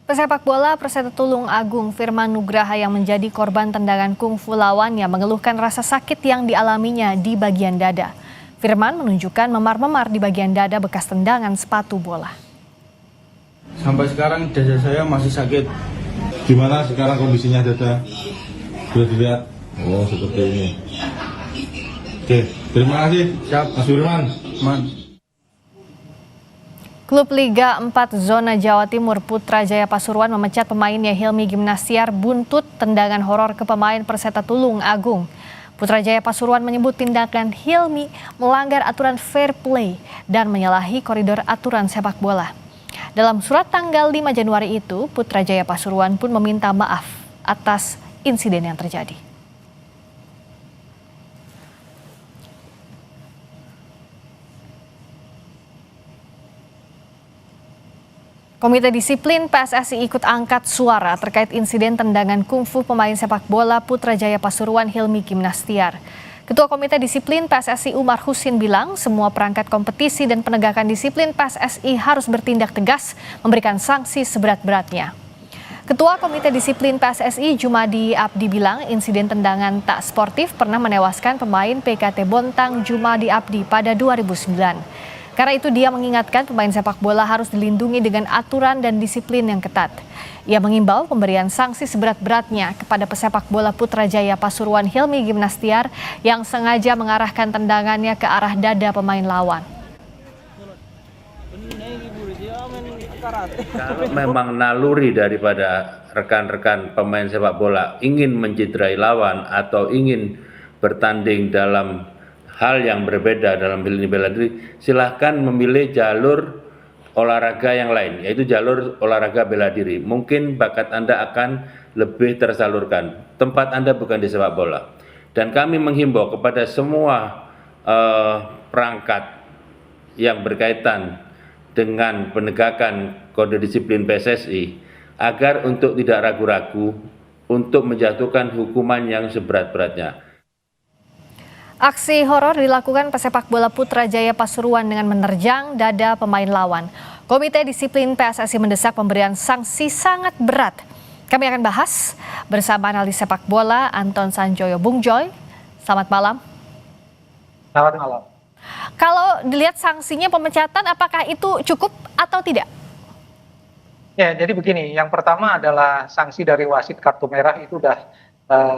Pesepak bola Perseta Tulung Agung Firman Nugraha yang menjadi korban tendangan kungfu lawannya mengeluhkan rasa sakit yang dialaminya di bagian dada. Firman menunjukkan memar-memar di bagian dada bekas tendangan sepatu bola. Sampai sekarang dada saya masih sakit. Gimana sekarang kondisinya dada? Sudah dilihat? Oh, seperti ini. Oke, terima kasih. Siap. Mas Firman. Klub Liga 4 Zona Jawa Timur Putra Jaya Pasuruan memecat pemainnya Hilmi Gimnastiar buntut tendangan horor ke pemain Perseta Tulung Agung. Putra Jaya Pasuruan menyebut tindakan Hilmi melanggar aturan fair play dan menyalahi koridor aturan sepak bola. Dalam surat tanggal 5 Januari itu, Putra Jaya Pasuruan pun meminta maaf atas insiden yang terjadi. Komite Disiplin PSSI ikut angkat suara terkait insiden tendangan kungfu pemain sepak bola Putra Jaya Pasuruan Hilmi Gimnastiar. Ketua Komite Disiplin PSSI Umar Husin bilang semua perangkat kompetisi dan penegakan disiplin PSSI harus bertindak tegas memberikan sanksi seberat-beratnya. Ketua Komite Disiplin PSSI Jumadi Abdi bilang insiden tendangan tak sportif pernah menewaskan pemain PKT Bontang Jumadi Abdi pada 2009. Karena itu dia mengingatkan pemain sepak bola harus dilindungi dengan aturan dan disiplin yang ketat. Ia mengimbau pemberian sanksi seberat-beratnya kepada pesepak bola Putra Jaya Pasuruan Hilmi Gimnastiar yang sengaja mengarahkan tendangannya ke arah dada pemain lawan. Kalau memang naluri daripada rekan-rekan pemain sepak bola ingin mencederai lawan atau ingin bertanding dalam hal yang berbeda dalam bela diri, silahkan memilih jalur olahraga yang lain, yaitu jalur olahraga bela diri. Mungkin bakat Anda akan lebih tersalurkan. Tempat Anda bukan di sepak bola. Dan kami menghimbau kepada semua perangkat yang berkaitan dengan penegakan kode disiplin PSSI agar untuk tidak ragu-ragu untuk menjatuhkan hukuman yang seberat-beratnya. Aksi horor dilakukan pesepak bola Putra Jaya Pasuruan dengan menerjang dada pemain lawan. Komite Disiplin PSSI mendesak pemberian sanksi sangat berat. Kami akan bahas bersama analis sepak bola Anton Sanjoyo Bung Joy. Selamat malam. Selamat malam. Kalau dilihat sanksinya pemecatan, apakah itu cukup atau tidak? Ya, jadi begini. Yang pertama adalah sanksi dari wasit kartu merah itu sudah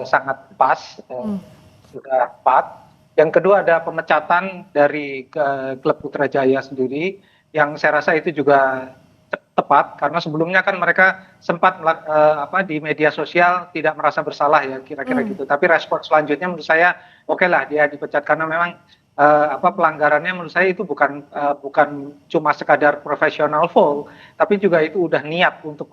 sangat pas, sudah tepat. Yang kedua ada pemecatan dari klub Putra Jaya sendiri yang saya rasa itu juga tepat karena sebelumnya kan mereka sempat di media sosial tidak merasa bersalah ya kira-kira gitu. Tapi respon selanjutnya menurut saya oke lah dia dipecat karena memang pelanggarannya menurut saya itu bukan cuma sekadar profesional foul, tapi juga itu udah niat untuk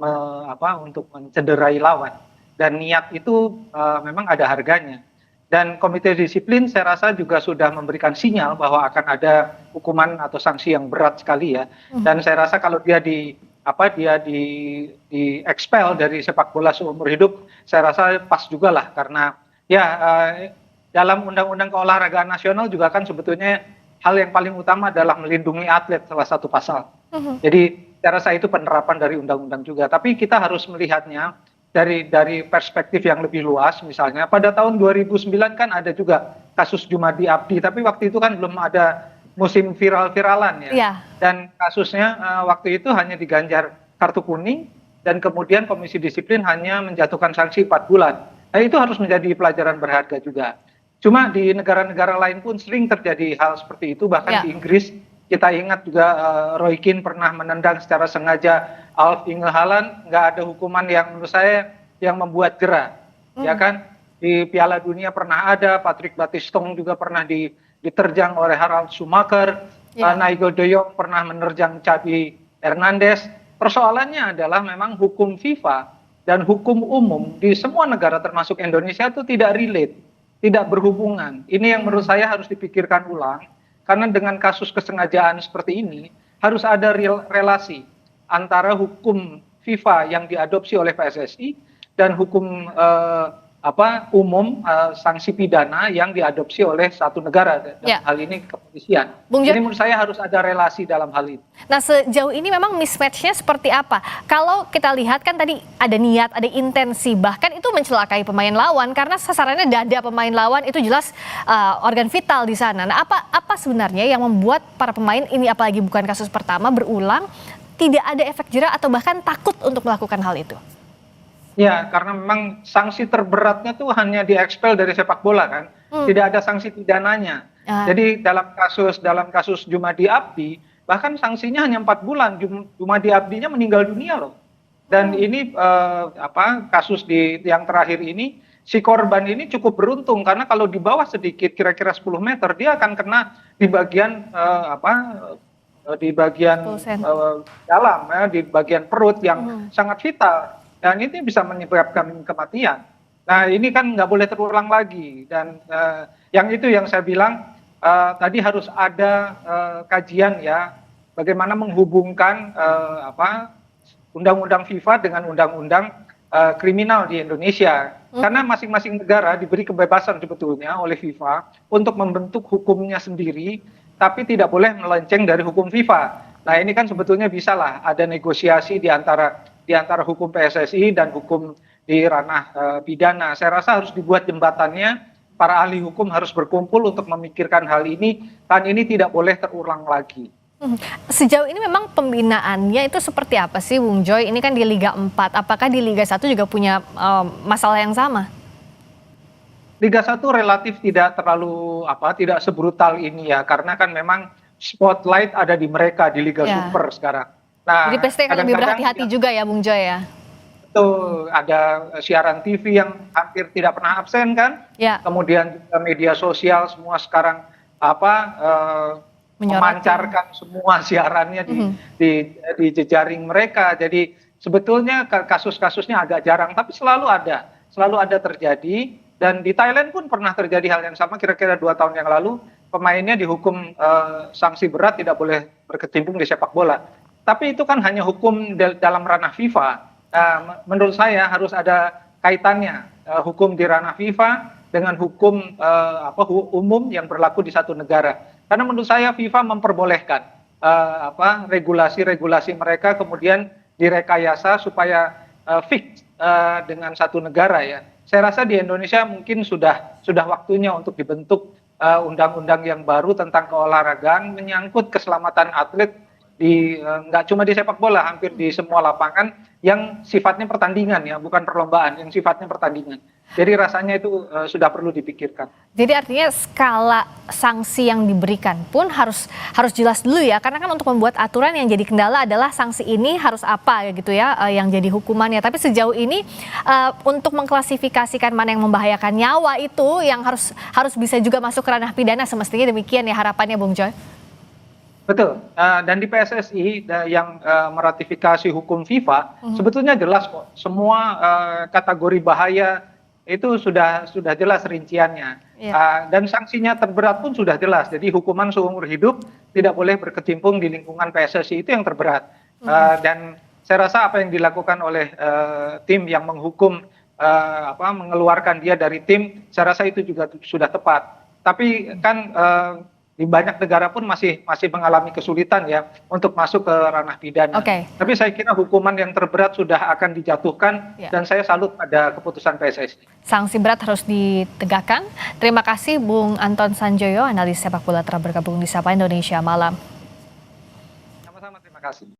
untuk mencederai lawan dan niat itu memang ada harganya. Dan Komite Disiplin saya rasa juga sudah memberikan sinyal bahwa akan ada hukuman atau sanksi yang berat sekali ya. Dan saya rasa kalau dia di expel dari sepak bola seumur hidup, saya rasa pas juga lah karena ya dalam Undang-Undang Keolahragaan Nasional juga kan sebetulnya hal yang paling utama adalah melindungi atlet salah satu pasal. Jadi saya rasa itu penerapan dari undang-undang juga. Tapi kita harus melihatnya dari perspektif yang lebih luas. Misalnya pada tahun 2009 kan ada juga kasus Jumadi Abdi, tapi waktu itu kan belum ada musim viral-viralan ya. Dan kasusnya waktu itu hanya diganjar kartu kuning dan kemudian Komisi Disiplin hanya menjatuhkan sanksi 4 bulan. Nah, itu harus menjadi pelajaran berharga juga. Cuma di negara-negara lain pun sering terjadi hal seperti itu, bahkan di Inggris kita ingat juga Roy Keane pernah menendang secara sengaja Alf Inge Haaland, nggak ada hukuman yang menurut saya yang membuat jera, ya kan? Di Piala Dunia pernah ada, Patrick Battiston juga pernah diterjang oleh Harald Schumacher, Nigel de Jong pernah menerjang Xavi Hernandez. Persoalannya adalah memang hukum FIFA dan hukum umum di semua negara termasuk Indonesia itu tidak relate, tidak berhubungan. Ini yang menurut saya harus dipikirkan ulang. Karena dengan kasus kesengajaan seperti ini harus ada relasi antara hukum FIFA yang diadopsi oleh PSSI dan hukum umum sanksi pidana yang diadopsi oleh satu negara, dalam hal ini kepolisian. Jadi menurut saya harus ada relasi dalam hal ini. Nah, sejauh ini memang mismatch-nya seperti apa? Kalau kita lihat kan tadi ada niat, ada intensi, bahkan itu mencelakai pemain lawan karena sasarannya dada pemain lawan, itu jelas organ vital di sana. Nah, apa sebenarnya yang membuat para pemain ini, apalagi bukan kasus pertama, berulang, tidak ada efek jera atau bahkan takut untuk melakukan hal itu? Ya, karena memang sanksi terberatnya tuh hanya diekspel dari sepak bola kan, tidak ada sanksi pidananya. Jadi dalam kasus Jumadi Abdi, bahkan sanksinya hanya 4 bulan. Jumadi Abdinya meninggal dunia loh. Dan ini kasus yang terakhir ini, si korban ini cukup beruntung karena kalau di bawah sedikit, kira-kira 10 meter, dia akan kena di bagian dalam, di bagian perut yang sangat vital. Dan ini bisa menyebabkan kematian. Nah, ini kan nggak boleh terulang lagi. Dan yang saya bilang tadi harus ada kajian ya, bagaimana menghubungkan undang-undang FIFA dengan undang-undang kriminal di Indonesia. Karena masing-masing negara diberi kebebasan sebetulnya oleh FIFA untuk membentuk hukumnya sendiri, tapi tidak boleh melenceng dari hukum FIFA. Nah, ini kan sebetulnya bisa lah ada negosiasi di antara hukum PSSI dan hukum di ranah pidana. Saya rasa harus dibuat jembatannya, para ahli hukum harus berkumpul untuk memikirkan hal ini, dan ini tidak boleh terulang lagi. Sejauh ini memang pembinaannya itu seperti apa sih, Bung Joy? Ini kan di Liga 4, apakah di Liga 1 juga punya masalah yang sama? Liga 1 relatif tidak terlalu tidak sebrutal ini ya, karena kan memang spotlight ada di mereka di Liga Super sekarang. Nah, jadi pasti akan lebih berhati-hati juga ya, Bung Joy ya? Betul, ada siaran TV yang hampir tidak pernah absen kan? Ya. Kemudian juga media sosial semua sekarang memancarkan semua siarannya di jejaring mereka. Jadi sebetulnya kasus-kasusnya agak jarang, tapi selalu ada terjadi. Dan di Thailand pun pernah terjadi hal yang sama, kira-kira 2 tahun yang lalu pemainnya dihukum sanksi berat, tidak boleh berkecimpung di sepak bola. Tapi itu kan hanya hukum dalam ranah FIFA. Menurut saya harus ada kaitannya hukum di ranah FIFA dengan hukum umum yang berlaku di satu negara. Karena menurut saya FIFA memperbolehkan regulasi-regulasi mereka kemudian direkayasa supaya fix dengan satu negara ya. Saya rasa di Indonesia mungkin sudah waktunya untuk dibentuk undang-undang yang baru tentang keolahragaan menyangkut keselamatan atlet nggak cuma di sepak bola, hampir di semua lapangan yang sifatnya pertandingan ya, bukan perlombaan, yang sifatnya pertandingan. Jadi rasanya itu sudah perlu dipikirkan. Jadi artinya skala sanksi yang diberikan pun harus jelas dulu ya, karena kan untuk membuat aturan yang jadi kendala adalah sanksi ini harus apa gitu ya, yang jadi hukumannya. Tapi sejauh ini untuk mengklasifikasikan mana yang membahayakan nyawa itu yang harus bisa juga masuk ke ranah pidana, semestinya demikian ya harapannya, Bung Joy. Betul, dan di PSSI yang meratifikasi hukum FIFA sebetulnya jelas kok, semua kategori bahaya itu sudah jelas rinciannya, dan sanksinya terberat pun sudah jelas. Jadi hukuman seumur hidup, tidak boleh berkecimpung di lingkungan PSSI, itu yang terberat. Dan saya rasa apa yang dilakukan oleh tim yang menghukum mengeluarkan dia dari tim, saya rasa itu juga sudah tepat. Tapi kan di banyak negara pun masih mengalami kesulitan ya untuk masuk ke ranah pidana. Tapi saya kira hukuman yang terberat sudah akan dijatuhkan, dan saya salut pada keputusan PSSI. Sanksi berat harus ditegakkan. Terima kasih Bung Anton Sanjoyo, analis sepak bola telah bergabung di Sapa Indonesia Malam. Sama-sama, terima kasih.